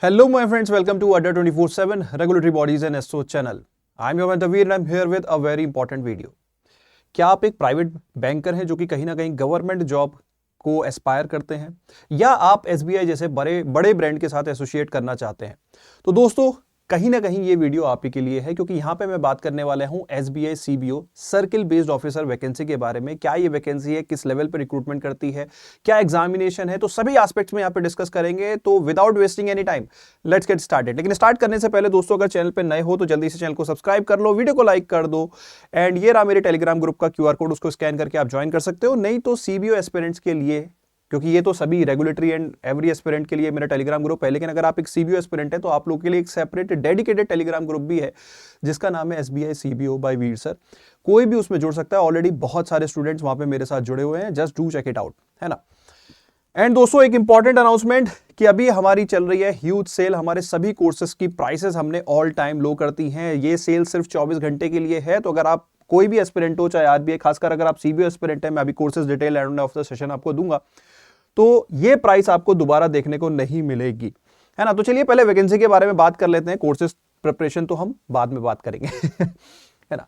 Hello, my friends. Welcome to Adda 24/7 Regulatory Bodies and SO channel. I'm Yoman Tavir and I'm here with a very important video. क्या आप एक private banker हैं जो कि कहीं ना कहीं गवर्नमेंट जॉब को एस्पायर करते हैं, या आप एसबीआई जैसे बड़े बड़े ब्रांड के साथ एसोसिएट करना चाहते हैं? तो दोस्तों, कहीं ना कहीं ये वीडियो आप ही के लिए है, क्योंकि यहां पे मैं बात करने वाला हूं SBI CBO circle based officer vacancy के बारे में। क्या ये वैकेंसी है, किस लेवल पे रिक्रूटमेंट करती है, क्या एग्जामिनेशन है, तो सभी एस्पेक्ट्स में यहां पे डिस्कस करेंगे। तो without wasting any time let's get started. लेकिन स्टार्ट करने से पहले दोस्तों, अगर चैनल पे नए हो तो जल्दी से चैनल को सब्सक्राइब कर लो, वीडियो को लाइक कर दो, एंड ये रहा मेरे टेलीग्राम ग्रुप का क्यूआर कोड, उसको स्कैन करके आप ज्वाइन कर सकते हो। नहीं तो सीबीओ एस्पिरेंट्स के लिए, क्योंकि ये तो सभी रेगुलेटरी एंड एवरी एस्पिरेंट के लिए मेरा टेलीग्राम ग्रुप है, लेकिन अगर आप एक सीबीओ एस्पिरेंट है तो आप लोग के लिए एक सेपरेट डेडिकेटेड टेलीग्राम ग्रुप भी है जिसका नाम है एसबीआई सीबीओ बाय वीर सर। कोई भी उसमें जुड़ सकता है, ऑलरेडी बहुत सारे स्टूडेंट्स वहां पे मेरे साथ जुड़े हुए हैं, just do check it out, है ना। एंड दोस्तों, एक इंपॉर्टेंट अनाउंसमेंट कि अभी हमारी चल रही है ह्यूज सेल। हमारे सभी कोर्सेज की प्राइसेस हमने ऑल टाइम लो करती हैं। ये सेल सिर्फ 24 घंटे के लिए है। तो अगर आप कोई भी एस्पिरेंट हो, चाहे आरबीआई, खासकर अगर आप सीबीओ एस्पिरेंट है, मैं अभी courses detail end of the session आपको दूंगा, तो ये प्राइस आपको दोबारा देखने को नहीं मिलेगी, है ना। तो चलिए पहले वैकेंसी के बारे में बात कर लेते हैं। कोर्सेज प्रिपरेशन तो हम बाद में बात करेंगे है ना।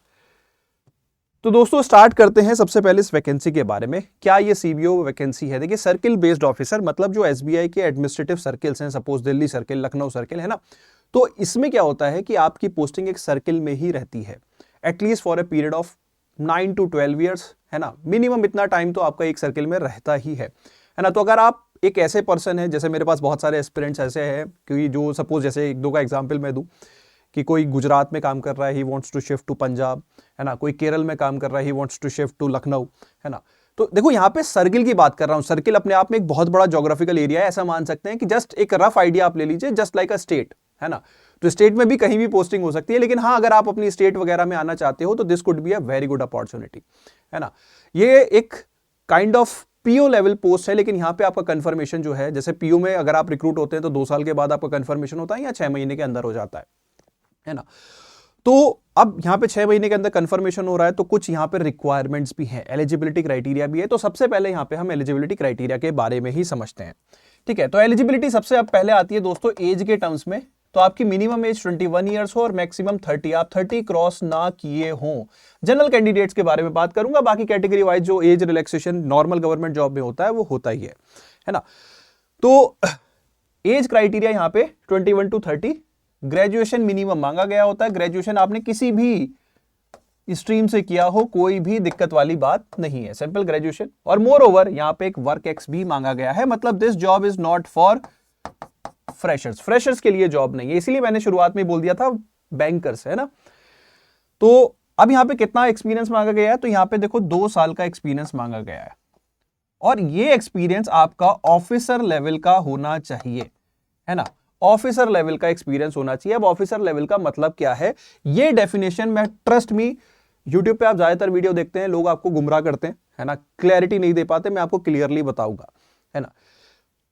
तो दोस्तों, स्टार्ट करते हैं सबसे पहले इस वैकेंसी के बारे में। क्या ये सीबीओ वैकेंसी है? देखिए, सर्किल बेस्ड ऑफिसर मतलब जो एसबीआई के एडमिनिस्ट्रेटिव सर्किल्स हैं, suppose Delhi circle, Lucknow circle, है ना। तो इसमें क्या होता है कि आपकी पोस्टिंग एक सर्किल में ही रहती है, at least for a period of 9 to 12 years, है ना। मिनिमम इतना टाइम तो आपका एक सर्किल में रहता ही है ना। तो अगर आप एक ऐसे पर्सन है, जैसे मेरे पास बहुत सारे एस्पिरेंट्स ऐसे हैं, क्योंकि जो सपोज जैसे एक दो का एग्जांपल मैं दूं कि कोई गुजरात में काम कर रहा है, he wants to shift to Punjab, है ना। कोई केरल में काम कर रहा है, he wants to shift to Lucknow, है ना। तो देखो, यहाँ पे सर्किल की बात कर रहा हूँ। सर्किल अपने आप में एक बहुत बड़ा ज्योग्राफिकल एरिया है, ऐसा मान सकते हैं कि जस्ट एक रफ आइडिया आप ले लीजिए, जस्ट लाइक अ स्टेट, है ना। तो स्टेट में भी कहीं भी पोस्टिंग हो सकती है, लेकिन हाँ, अगर आप अपनी स्टेट वगैरह में आना चाहते हो तो this could be a very good opportunity, है ना। ये एक kind of PO level post है, लेकिन यहां पे आपका कंफर्मेशन जो है, जैसे पीओ में अगर आप रिक्रूट होते हैं तो 2 साल के बाद आपका कंफर्मेशन होता है या 6 महीने के अंदर हो जाता है ना। तो अब यहां पे 6 महीने के अंदर कंफर्मेशन हो रहा है, तो कुछ यहां पे रिक्वायरमेंट्स भी हैं, एलिजिबिलिटी क्राइटेरिया भी है। तो सबसे पहले यहां पे हम एलिजिबिलिटी क्राइटेरिया के बारे में ही समझते हैं, ठीक है। तो एलिजिबिलिटी सबसे अब पहले आती है दोस्तों एज के टर्म्स में। तो आपकी मिनिमम एज 21 ईयर्स हो और मैक्सिमम 30, आप 30 क्रॉस ना किए हों। जनरल कैंडिडेट्स के बारे में बात करूंगा, बाकी कैटेगरी वाइज जो age relaxation normal government job में होता है वो होता ही है ना। तो एज क्राइटेरिया यहां पे 21 to 30। ग्रेजुएशन मिनिमम मांगा गया होता है। ग्रेजुएशन आपने किसी भी स्ट्रीम से किया हो, कोई भी दिक्कत वाली बात नहीं है, सिंपल ग्रेजुएशन। और मोर ओवर यहां पे एक वर्क एक्स भी मांगा गया है, मतलब this job is not for freshers के लिए जॉब नहीं है, इसीलिए मैंने शुरुआत में बोल दिया था बैंकर्स, है ना। तो अब यहां पे कितना एक्सपीरियंस मांगा गया है? तो यहां पे देखो 2 साल का एक्सपीरियंस मांगा गया है, और ये एक्सपीरियंस आपका ऑफिसर लेवल का होना चाहिए, है ना। ऑफिसर लेवल का एक्सपीरियंस होना चाहिए। अब ऑफिसर लेवल का मतलब क्या है, ये डेफिनेशन में ट्रस्ट मी, यूट्यूब पे आप ज्यादातर वीडियो देखते हैं, लोग आपको गुमराह करते हैं, है ना, क्लैरिटी नहीं दे पाते। मैं आपको क्लियरली बताऊंगा, है ना।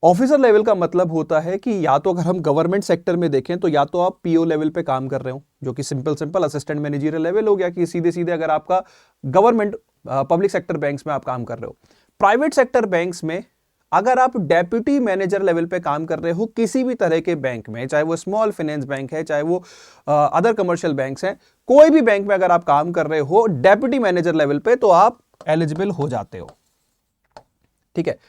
ऑफिसर लेवल का मतलब होता है कि या तो अगर हम गवर्नमेंट सेक्टर में देखें तो या तो आप पीओ लेवल पे काम कर रहे हो, जो कि सिंपल असिस्टेंट मैनेजरियल लेवल हो गया, कि सीधे सीधे अगर आपका गवर्नमेंट पब्लिक सेक्टर बैंक्स में आप काम कर रहे हो। प्राइवेट सेक्टर बैंक्स में अगर आप डेप्यूटी मैनेजर लेवल पे काम कर रहे हो किसी भी तरह के बैंक में, चाहे वो स्मॉल फाइनेंस बैंक है, चाहे वो अदर कमर्शियल बैंक्स हैं, कोई भी बैंक में अगर आप काम कर रहे हो डेप्यूटी मैनेजर लेवल पे, तो आप एलिजिबल हो जाते हो, ठीक है।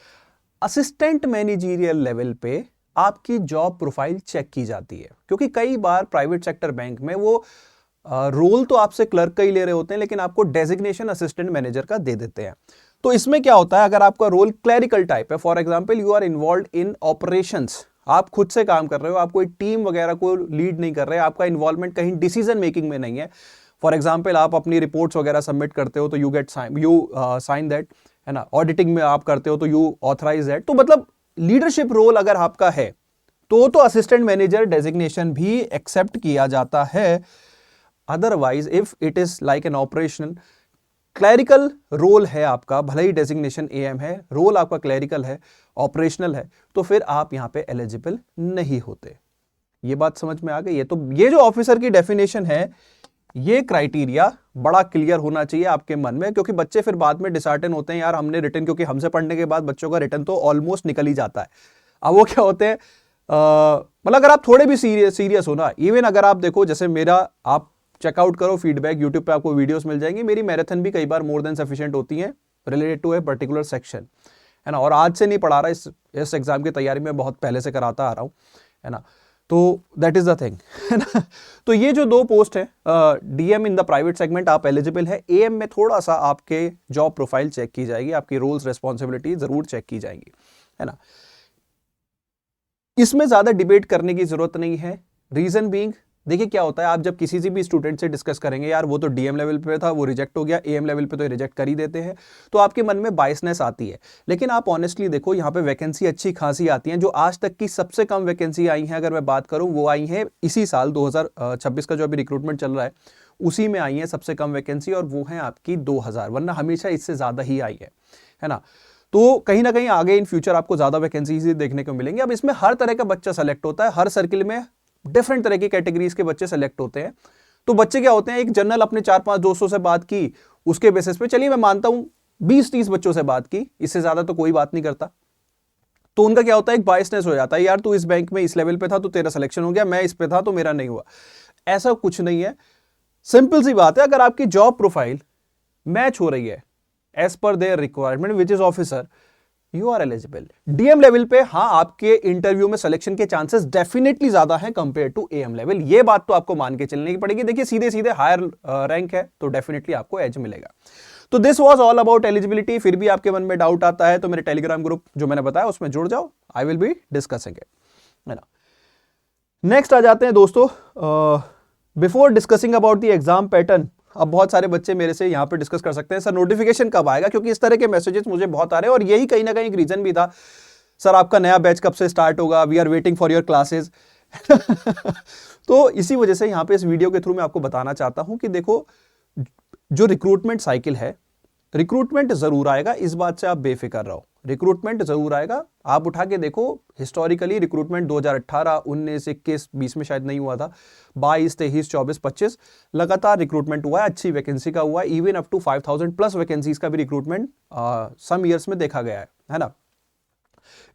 असिस्टेंट मैनेजरियल लेवल पे आपकी जॉब प्रोफाइल चेक की जाती है, क्योंकि कई बार प्राइवेट सेक्टर बैंक में वो रोल तो आपसे क्लर्क का ही ले रहे होते हैं, लेकिन आपको डेजिग्नेशन असिस्टेंट मैनेजर का दे देते हैं। तो इसमें क्या होता है, अगर आपका रोल क्लरिकल टाइप है, for example you are involve in operations, आप खुद से काम कर रहे हो, आप कोई टीम वगैरह को लीड नहीं कर रहे, आपका इन्वॉल्वमेंट कहीं डिसीजन मेकिंग में नहीं है। फॉर एग्जाम्पल आप अपनी रिपोर्ट्स वगैरह सबमिट करते हो तो यू साइन दैट, है ना। ऑडिटिंग में आप करते हो तो यू ऑथराइज दैट। तो मतलब लीडरशिप रोल अगर आपका है तो असिस्टेंट मैनेजर डेजिग्नेशन भी एक्सेप्ट किया जाता है। Otherwise if it is like an operational clerical role है आपका, भले ही डेजिग्नेशन एएम है, रोल आपका क्लरिकल है, ऑपरेशनल है, तो फिर आप यहां पे एलिजिबल नहीं होते। ये बात समझ में आ गई है? तो ये जो ऑफिसर की डेफिनेशन है, ये क्राइटेरिया बड़ा क्लियर होना चाहिए आपके मन में, क्योंकि बच्चे फिर बाद में डिसहार्टन होते हैं, यार हमने रिटर्न, क्योंकि हमसे पढ़ने के बाद बच्चों का रिटर्न तो ऑलमोस्ट निकल ही जाता है। अब वो क्या होते हैं, मतलब अगर आप थोड़े भी सीरियस हो ना, इवन अगर आप देखो जैसे मेरा, आप चेकआउट करो फीडबैक, यूट्यूब पे आपको वीडियोस मिल जाएंगी, मेरी मैराथन भी कई बार मोर देन सफिशिएंट होती है related to a particular section, है ना। और आज से नहीं पढ़ा रहा, इस एग्जाम की तैयारी में बहुत पहले से कराता आ रहा हूँ, है ना। तो दैट इज द थिंग, है ना। तो ये जो 2 पोस्ट है, DM in the private segment आप एलिजिबल है, एएम में थोड़ा सा आपके जॉब प्रोफाइल चेक की जाएगी, आपकी रोल्स रिस्पॉन्सिबिलिटी जरूर चेक की जाएंगी, है ना। इसमें ज्यादा डिबेट करने की जरूरत नहीं है। रीजन बीइंग, देखिए क्या होता है, आप जब किसी से भी स्टूडेंट से डिस्कस करेंगे, यार वो तो डीएम लेवल पे था, वो रिजेक्ट हो गया, एएम लेवल पे तो रिजेक्ट कर ही देते हैं, तो आपके मन में बायसनेस आती है। लेकिन आप ऑनेस्टली देखो, यहाँ पे वैकेंसी अच्छी खासी आती है। जो आज तक की सबसे कम वैकेंसी आई है अगर मैं बात करूं, वो आई है इसी साल 2026 का जो अभी रिक्रूटमेंट चल रहा है, उसी में आई है सबसे कम वैकेंसी, और वो है आपकी 2000, वरना हमेशा इससे ज्यादा ही आई है ना। तो कहीं ना कहीं आगे इन फ्यूचर आपको ज्यादा वैकेंसीज देखने को मिलेंगे। अब इसमें हर तरह का बच्चा सेलेक्ट होता है, हर सर्किल में डिफरेंट तरह की कैटेगरीज के बच्चे सेलेक्ट होते हैं। तो बच्चे क्या होते हैं, एक जनरल अपने 4-5 दोस्तों से बात की, उसके बेसिस पे, चलिए मैं मानता हूं 20-30 बच्चों से बात की, इससे ज्यादा तो कोई बात नहीं करता, तो उनका क्या होता है, एक बायसनेस हो जाता है, यार तू इस बैंक में इस लेवल पे था तो तेरा सिलेक्शन हो गया, मैं इस पे था तो मेरा नहीं हुआ। ऐसा कुछ नहीं है, सिंपल सी बात है, अगर आपकी जॉब प्रोफाइल मैच हो रही है as per their requirement which is officer, you are eligible. DM level पे हाँ, आपके इंटरव्यू में सिलेक्शन के चांसेस डेफिनेटली ज्यादा हैं कंपेयर टू एएम लेवल, ये बात तो आपको मान के चलने की पड़ेगी। देखिए सीधे सीधे हायर रैंक है तो डेफिनेटली आपको एज मिलेगा। तो this was all about eligibility. फिर भी आपके मन में डाउट आता है तो मेरे टेलीग्राम ग्रुप जो मैंने बताया उसमें जुड़ जाओ, I will be discussing it, है ना। नेक्स्ट आ जाते हैं दोस्तों, before discussing about the exam pattern, अब बहुत सारे बच्चे मेरे से यहाँ पे डिस्कस कर सकते हैं, सर नोटिफिकेशन कब आएगा, क्योंकि इस तरह के मैसेजेस मुझे बहुत आ रहे हैं, और यही कहीं ना कहीं एक रीजन भी था, सर आपका नया बैच कब से स्टार्ट होगा, we are waiting for your classes. तो इसी वजह से यहाँ पे इस वीडियो के थ्रू मैं आपको बताना चाहता हूं कि देखो, जो रिक्रूटमेंट साइकिल है, रिक्रूटमेंट जरूर आएगा, इस बात से आप बेफिक्र रहो, रिक्रूटमेंट जरूर आएगा। आप उठा के देखो, हिस्टोरिकली रिक्रूटमेंट 2018, 19, 21, 20 में शायद नहीं हुआ था, 22, 23, 24, 25 लगातार रिक्रूटमेंट हुआ है, अच्छी वैकेंसी का हुआ है, even up to 5000 plus vacancies का भी रिक्रूटमेंट सम ईयर्स में देखा गया है ना।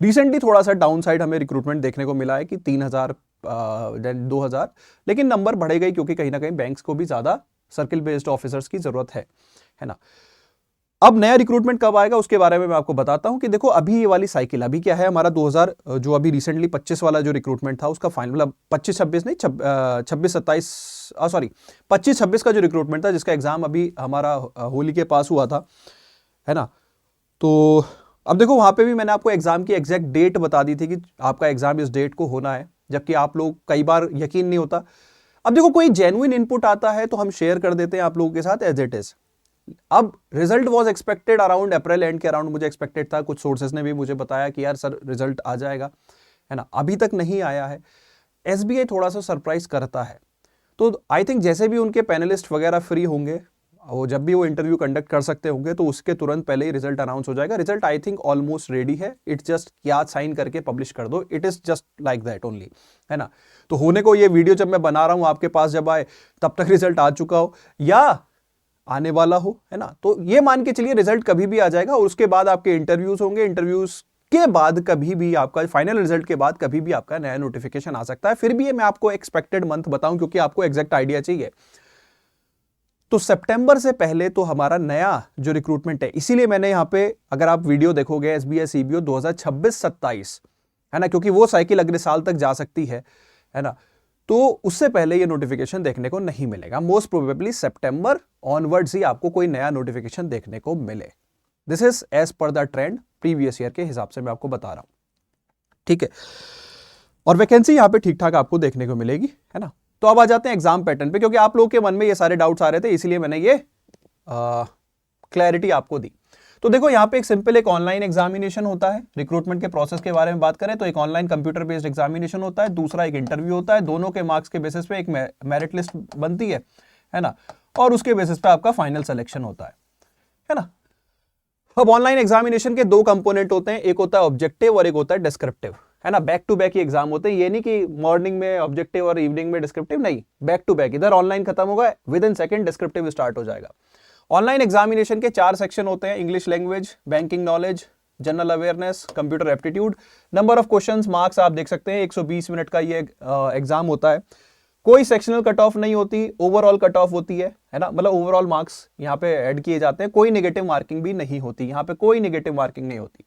रिसेंटली थोड़ा सा डाउन साइड हमें रिक्रूटमेंट देखने को मिला है कि 3000, 2000, लेकिन नंबर बढ़ेगा ही, क्योंकि कहीं ना कहीं बैंक्स को भी ज्यादा सर्किल बेस्ड ऑफिसर्स की जरूरत है ना। अब नया रिक्रूटमेंट कब आएगा उसके बारे में मैं आपको बताता हूं कि देखो, अभी ये वाली साइकिल, अभी क्या है हमारा 2000 जो अभी रिसेंटली 25 वाला जो रिक्रूटमेंट था उसका फाइनल, मतलब 25-26 नहीं, 26-27, सॉरी 25-26 का जो रिक्रूटमेंट था, जिसका एग्जाम अभी हमारा होली के पास हुआ था, है ना। तो अब देखो, वहां पे भी मैंने आपको एग्जाम की एग्जैक्ट डेट बता दी थी कि आपका एग्जाम इस डेट को होना है, जबकि आप लोग कई बार यकीन नहीं होता। अब देखो, कोई जेन्युइन इनपुट आता है तो हम शेयर कर देते हैं आप लोगों के साथ एज इट इज। अब result was expected around April and के अराउंड, मुझे एक्सपेक्टेड था, कुछ सोर्सेज ने भी मुझे बताया कि यार सर रिजल्ट आ जाएगा, है ना, अभी तक नहीं आया है। एसबीआई थोड़ा सा सरप्राइज करता है, तो आई थिंक जैसे भी उनके पैनलिस्ट वगैरह फ्री होंगे, वो जब भी वो इंटरव्यू कंडक्ट कर सकते होंगे, तो उसके तुरंत पहले ही रिजल्ट अनाउंस हो जाएगा। Result I think almost ready है, इट्स जस्ट याद साइन करके पब्लिश कर दो, it is just like that only, है ना। तो होने को ये वीडियो जब मैं बना रहा हूं आपके पास जब आए, तब तक रिजल्ट आ चुका हो या आने वाला हो, है ना। तो ये मान के चलिए रिजल्ट कभी भी आ जाएगा, और उसके बाद आपके इंटरव्यूज होंगे, इंटरव्यूज के बाद कभी भी आपका फाइनल रिजल्ट के बाद कभी भी आपका नया नोटिफिकेशन आ सकता है। फिर भी ये मैं आपको एक्सपेक्टेड मंथ बताऊं, क्योंकि आपको एग्जैक्ट आइडिया चाहिए। तो सितंबर से पहले तो हमारा नया जो रिक्रूटमेंट है, इसीलिए मैंने यहां पे, अगर आप वीडियो देखोगे एसबीआई सीबीओ 2026-27, है ना, क्योंकि वो साइकिल अगले साल तक जा सकती है ना, तो उससे पहले ये नोटिफिकेशन देखने को नहीं मिलेगा। मोस्ट प्रोबेबली सितंबर ऑनवर्ड्स ही आपको कोई नया नोटिफिकेशन देखने को मिले। This is as per the trend previous year के हिसाब से मैं आपको बता रहा हूं, ठीक है। और वैकेंसी यहां पे ठीक ठाक आपको देखने को मिलेगी, है ना। तो अब आ जाते हैं एग्जाम पैटर्न पे, क्योंकि आप लोगों के मन में ये सारे डाउट्स आ रहे थे, इसीलिए मैंने ये क्लैरिटी आपको दी। तो देखो, यहाँ पे एक सिंपल एक ऑनलाइन एग्जामिनेशन होता है। रिक्रूटमेंट के प्रोसेस के बारे में बात करें तो एक ऑनलाइन कंप्यूटर बेस्ड एग्जामिनेशन होता है, दूसरा एक इंटरव्यू होता है। दोनों के मार्क्स के बेसिस पे एक मेरिट लिस्ट बनती है ना, और उसके बेसिस पे आपका फाइनल सिलेक्शन होता है ना। अब ऑनलाइन एग्जामिनेशन के 2 कंपोनेंट होते हैं, एक होता है ऑब्जेक्टिव और एक होता है डिस्क्रिप्टिव, है ना। बैक टू बैक ही एग्जाम होते हैं, ये नहीं कि मॉर्निंग में ऑब्जेक्टिव और इवनिंग में डिस्क्रिप्टिव, नहीं, बैक टू बैक। इधर ऑनलाइन खत्म होगा, with in second descriptive start हो जाएगा। ऑनलाइन एग्जामिनेशन के 4 सेक्शन होते हैं, English language, banking knowledge, general awareness, computer aptitude. Number of questions, marks आप देख सकते हैं 120 मिनट का ये एग्जाम होता है। कोई सेक्शनल कट ऑफ नहीं होती, ओवरऑल कट ऑफ होती है ना, मतलब ओवरऑल मार्क्स यहाँ पे ऐड किए जाते हैं। कोई नेगेटिव मार्किंग भी नहीं होती, यहाँ पे कोई नेगेटिव मार्किंग नहीं होती।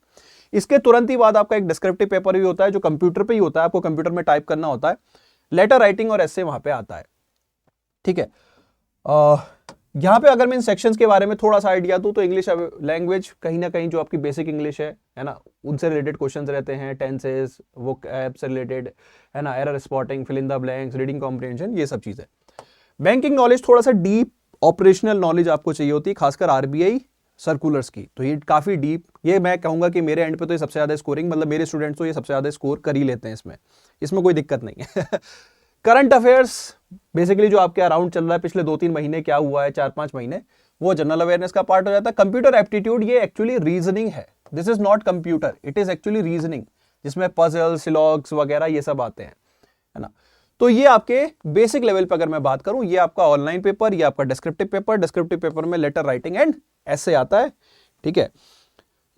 इसके तुरंत ही बाद आपका एक डिस्क्रिप्टिव पेपर भी होता है जो कंप्यूटर पे ही होता है, आपको कंप्यूटर में टाइप करना होता है। लेटर राइटिंग और एसे वहां पे आता है, ठीक है। यहाँ पे अगर मैं इन सेक्शंस के बारे में थोड़ा सा आइडिया दूं तो इंग्लिश लैंग्वेज कहीं ना कहीं जो आपकी बेसिक इंग्लिश है ना, उनसे रिलेटेड क्वेश्चंस रहते हैं, टेंसेस, वो ऐप से रिलेटेड, है ना, error spotting, fill in the blanks, reading comprehension, ये सब चीजें। बैंकिंग नॉलेज, थोड़ा सा डीप ऑपरेशनल नॉलेज आपको चाहिए होती है, खासकर आरबीआई सर्कुलर्स की, तो ये काफी डीप, ये मैं कहूंगा कि मेरे एंड पे तो ये सबसे ज्यादा स्कोरिंग, मतलब मेरे स्टूडेंट्स तो ये सबसे ज्यादा स्कोर कर ही लेते हैं, इसमें कोई दिक्कत नहीं है। करंट अफेयर्स बेसिकली जो आपके अराउंड चल रहा है पिछले 2-3 महीने, क्या हुआ है 4-5 महीने, वो जनरल अवेयरनेस का पार्ट हो जाता है। कंप्यूटर एप्टीट्यूड ये एक्चुअली रीजनिंग है, this is not computer, it is actually reasoning, जिसमें पजल, सिलॉग्स वगैरह ये सब आते हैं, है ना। तो ये आपके बेसिक लेवल पर अगर मैं बात करूं, ये आपका ऑनलाइन पेपर, ये आपका डिस्क्रिप्टिव पेपर, डिस्क्रिप्टिव पेपर में लेटर राइटिंग एंड ऐसे आता है, ठीक है।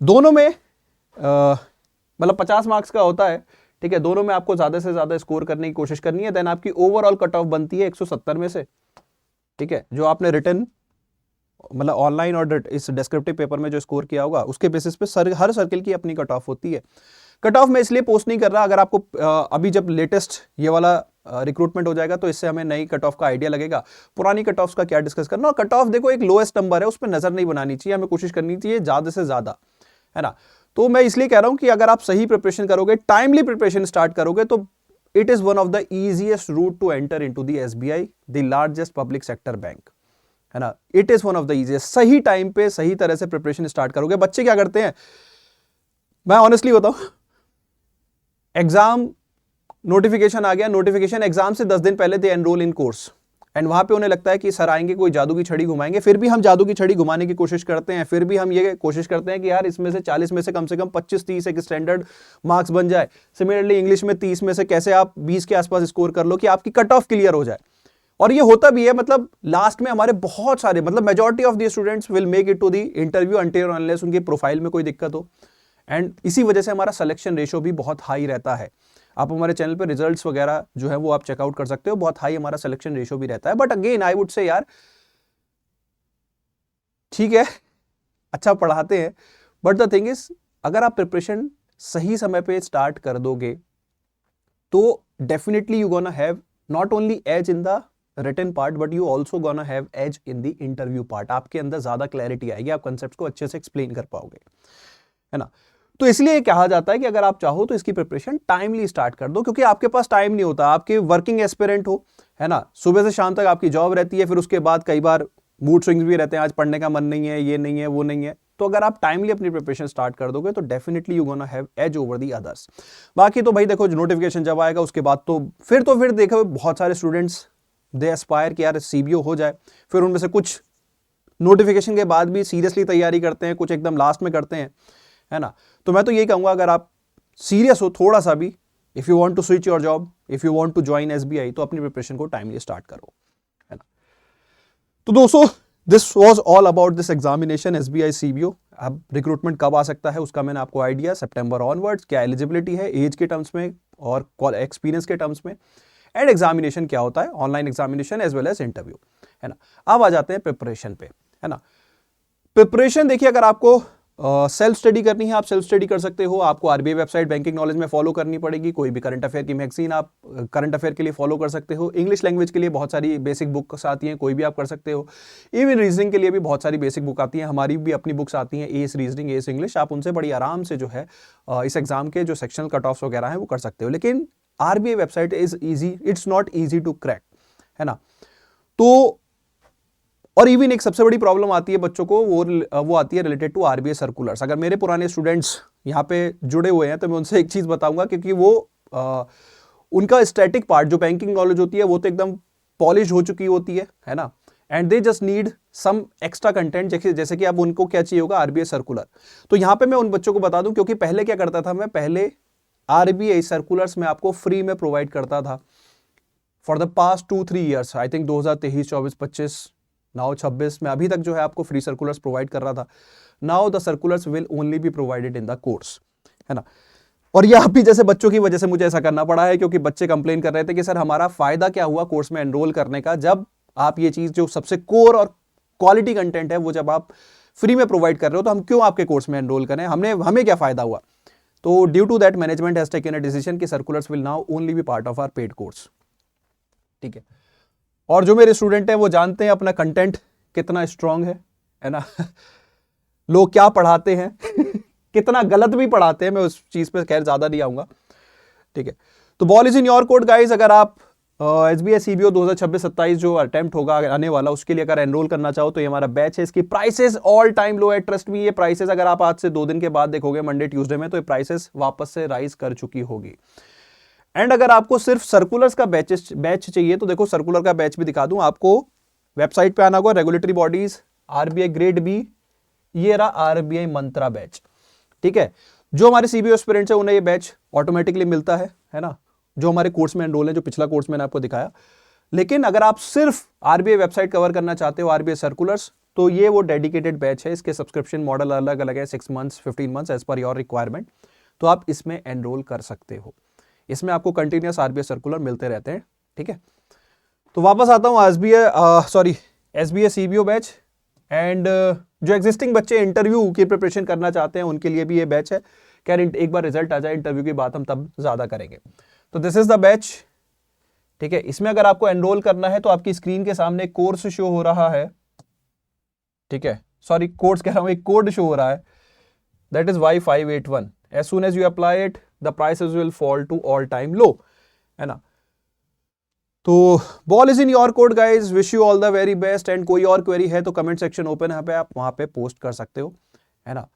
दोनों में मतलब 50 मार्क्स का होता है, ठीक है। दोनों में आपको ज्यादा से ज्यादा स्कोर करने की कोशिश करनी है, देन आपकी ओवरऑल कट ऑफ बनती है 170 में से, ठीक है। जो आपने रिटर्न मतलब ऑनलाइन और इस डिस्क्रिप्टिव पेपर में जो स्कोर किया होगा उसके बेसिस पे हर सर्किल की अपनी कट ऑफ होती है। कट ऑफ में इसलिए पोस्ट नहीं कर रहा, अगर आपको अभी जब लेटेस्ट ये वाला रिक्रूटमेंट हो जाएगा तो इससे हमें नई कट ऑफ का आइडिया लगेगा, पुरानी कट ऑफ का क्या डिस्कस करना। और कट ऑफ देखो एक लोएस्ट नंबर है, उस पर नजर नहीं बनानी चाहिए, हमें कोशिश करनी चाहिए ज्यादा से ज्यादा, है ना। तो मैं इसलिए कह रहा हूं कि अगर आप सही प्रिपरेशन करोगे, टाइमली प्रिपरेशन स्टार्ट करोगे, तो it is one of the easiest route to enter into the SBI, the largest public sector bank, है ना। It is one of the easiest, सही टाइम पे सही तरह से प्रिपरेशन स्टार्ट करोगे। बच्चे क्या करते हैं, मैं ऑनेस्टली बताऊं, एग्जाम नोटिफिकेशन आ गया, नोटिफिकेशन एग्जाम से 10 दिन पहले दे एनरोल इन कोर्स, एंड वहां पे उन्हें लगता है कि सर आएंगे कोई जादू की छड़ी घुमाएंगे, फिर भी हम जादू की छड़ी घुमाने की कोशिश करते हैं, फिर भी हम ये कोशिश करते हैं कि यार इसमें से 40 में से कम 25-30 एक स्टैंडर्ड मार्क्स बन जाए। सिमिलरली इंग्लिश में 30 में से कैसे आप 20 के आसपास स्कोर कर लो कि आपकी कट ऑफ क्लियर हो जाए। और ये होता भी है, मतलब लास्ट में हमारे बहुत सारे, मतलब majority of the students will make it to the interview until unless उनके प्रोफाइल में कोई दिक्कत हो, एंड इसी वजह से हमारा सिलेक्शन रेशियो भी बहुत हाई रहता है। आप हमारे चैनल पे रिजल्ट्स वगैरह जो है वो आप चेकआउट कर सकते हो, बहुत हाई हमारा सिलेक्शन रेशियो भी रहता है। But again I would say यार ठीक है, अच्छा पढ़ाते हैं, बट द थिंग इज अगर आप प्रिपरेशन सही समय पे स्टार्ट कर दोगे तो definitely you gonna have not only edge in the written part but you also gonna have edge in the interview part. आपके अंदर ज्यादा क्लैरिटी आएगी, आप कंसेप्ट को अच्छे से एक्सप्लेन कर पाओगे, है ना। तो इसलिए कहा जाता है कि अगर आप चाहो तो इसकी प्रिपरेशन टाइमली स्टार्ट कर दो, क्योंकि आपके पास टाइम नहीं होता, आपके वर्किंग एस्पिरेंट हो, है ना, सुबह से शाम तक आपकी जॉब रहती है, फिर उसके बाद कई बार मूड स्विंग्स भी रहते हैं, आज पढ़ने का मन नहीं है, ये नहीं है, वो नहीं है। तो अगर आप टाइमली अपनी प्रिपरेशन स्टार्ट कर दोगे तो definitely you gonna have edge over the others. बाकी तो भाई देखो, नोटिफिकेशन जब आएगा उसके बाद तो फिर देखो बहुत सारे स्टूडेंट्स दे एस्पायर कि यार सीबीओ हो जाए, फिर उनमें से कुछ नोटिफिकेशन के बाद भी सीरियसली तैयारी करते हैं, कुछ एकदम लास्ट में करते हैं, है ना। तो मैं तो यही कहूंगा, अगर आप सीरियस हो थोड़ा सा भी, if you want to switch your job, if you want to join SBI, तो अपनी प्रिपरेशन को टाइमली स्टार्ट करो, है ना। तो दोस्तों this was all about this examination SBI CBO. अब रिक्रूटमेंट कब आ सकता है उसका मैंने आपको आइडिया, सितंबर ऑनवर्ड्स, क्या एलिजिबिलिटी है एज के टर्म्स में और एक्सपीरियंस के टर्म्स में, एंड एग्जामिनेशन क्या होता है, online examination as well as interview, है ना। अब आ जाते हैं प्रिपरेशन पे, है ना। प्रिपरेशन देखिए, अगर आपको सेल्फ स्टडी करनी है आप सेल्फ स्टडी कर सकते हो, आपको आरबीआई वेबसाइट बैंकिंग नॉलेज में फॉलो करनी पड़ेगी, कोई भी करंट अफेयर की मैगजीन आप करंट अफेयर के लिए फॉलो कर सकते हो, इंग्लिश लैंग्वेज के लिए बहुत सारी बेसिक बुक्स आती हैं, कोई भी आप कर सकते हो, इवन रीजनिंग के लिए भी बहुत सारी बेसिक बुक आती हैं, हमारी भी अपनी बुक्स आती हैं, एस रीजनिंग, एस इंग्लिश, आप उनसे बड़ी आराम से जो है इस एग्जाम के जो सेक्शनल कट ऑफ्स वगैरह हैं वो कर सकते हो। लेकिन RBI website is easy, it's not easy to crack, है ना। तो और इवन एक सबसे बड़ी प्रॉब्लम आती है बच्चों को, वो आती है रिलेटेड टू आरबीआई सर्कुलर्स। अगर मेरे पुराने स्टूडेंट्स यहाँ पे जुड़े हुए हैं तो मैं उनसे एक चीज बताऊंगा, क्योंकि वो उनका स्टैटिक पार्ट जो बैंकिंग नॉलेज होती है वो तो एकदम पॉलिश हो चुकी होती है ना, and they just need some extra content, जैसे कि अब उनको क्या चाहिए होगा, आरबीआई सर्कुलर। तो यहाँ पे मैं उन बच्चों को बता दूं, क्योंकि पहले क्या करता था मैं, पहले आरबीआई सर्कुलर्स में आपको फ्री में प्रोवाइड करता था for the past 2-3 years, I think 2023, 24, 25, now 26 में अभी तक जो है आपको फ्री सर्कुलर्स प्रोवाइड कर रहा था, now the circulars will only be provided in the course, है ना। और ये आप भी जैसे बच्चों की वजह से मुझे ऐसा करना पड़ा है, क्योंकि बच्चे कंप्लेन कर रहे थे कि सर हमारा फायदा क्या हुआ कोर्स में एनरोल करने का, जब आप ये चीज जो सबसे कोर और क्वालिटी कंटेंट है वो जब आप फ्री में प्रोवाइड कर रहे हो तो हम क्यों आपके कोर्स में एनरोल करें, हमें क्या फायदा हुआ। तो due to that management has taken a decision कि circulars will now only be part of our paid course, ठीक है। और जो मेरे स्टूडेंट हैं वो जानते हैं अपना कंटेंट कितना स्ट्रांग है ना लोग क्या पढ़ाते हैं कितना गलत भी पढ़ाते हैं, मैं उस चीज पे खैर ज्यादा नहीं आऊंगा, ठीक है। तो ball is in your court guys. अगर आप SBI CBO 2026-27 जो अटेम्प्ट होगा आने वाला, उसके लिए अगर एनरोल करना चाहो तो ये हमारा बैच है। इसकी प्राइसेस ऑल टाइम लो है, ट्रस्ट मी। ये प्राइसेस अगर आप आज से 2 दिन के बाद देखोगे मंडे ट्यूसडे में, तो ये प्राइसेस वापस से राइज कर चुकी होगी। एंड अगर आपको सिर्फ सर्कुलर्स का बैच चाहिए तो देखो सर्कुलर का बैच भी दिखा दूं आपको। वेबसाइट पे आना होगा, regulatory bodies RBI grade B, ये रहा RBI मंत्रा बैच, ठीक है। जो हमारे CBO एस्पिरेंट्स है उन्हें ये बैच ऑटोमेटिकली मिलता है ना, जो हमारे कोर्स में एनरोल है, जो पिछला कोर्स मैंने आपको दिखाया। लेकिन अगर आप सिर्फ RBI वेबसाइट कवर करना चाहते हो, RBI सर्कुलर्स, तो ये वो डेडिकेटेड बैच है। इसके सब्सक्रिप्शन मॉडल अलग अलग है, 6 months 15 months as per your requirement, तो आप इसमें एनरोल कर सकते हो। इसमें आपको कंटिन्यूस RBI सर्कुलर मिलते रहते हैं, ठीक है। तो वापस आता हूँ SBI CBO बैच। एंड जो एग्जिस्टिंग बच्चे इंटरव्यू की प्रिपरेशन करना चाहते हैं उनके लिए भी ये बैच है। खैर एक बार रिजल्ट आ जाए इंटरव्यू की बात हम तब ज्यादा करेंगे। तो दिस इज द बैच, ठीक है। इसमें अगर आपको एनरोल करना है तो आपकी स्क्रीन के सामने कोर्स शो हो रहा है, ठीक है, सॉरी कोर्स कह रहा हूं, एक कोड शो हो रहा है, that is Y581। As soon as you apply it the prices will fall to all time low, है ना। तो ball is in your court guys, wish you all the very best. And कोई और query है तो comment section open है पे, आप वहां पे पोस्ट कर सकते हो, है ना।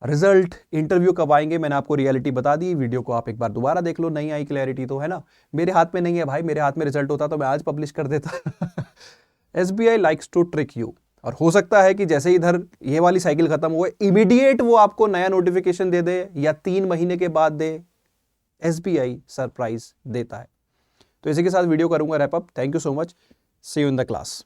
रिजल्ट इंटरव्यू कब आएंगे मैंने आपको रियलिटी बता दी, वीडियो को आप एक बार दोबारा देख लो, नहीं आई क्लैरिटी तो, है ना। मेरे हाथ में नहीं है भाई, मेरे हाथ में रिजल्ट होता तो मैं आज पब्लिश कर देता SBI likes to trick you. और हो सकता है कि जैसे इधर ये वाली साइकिल खत्म हुए इमीडिएट वो आपको नया नोटिफिकेशन दे दे, या 3 महीने के बाद दे। SBI सरप्राइज देता है। तो इसी के साथ वीडियो करूंगा wrap up. Thank you so much, see you in the class.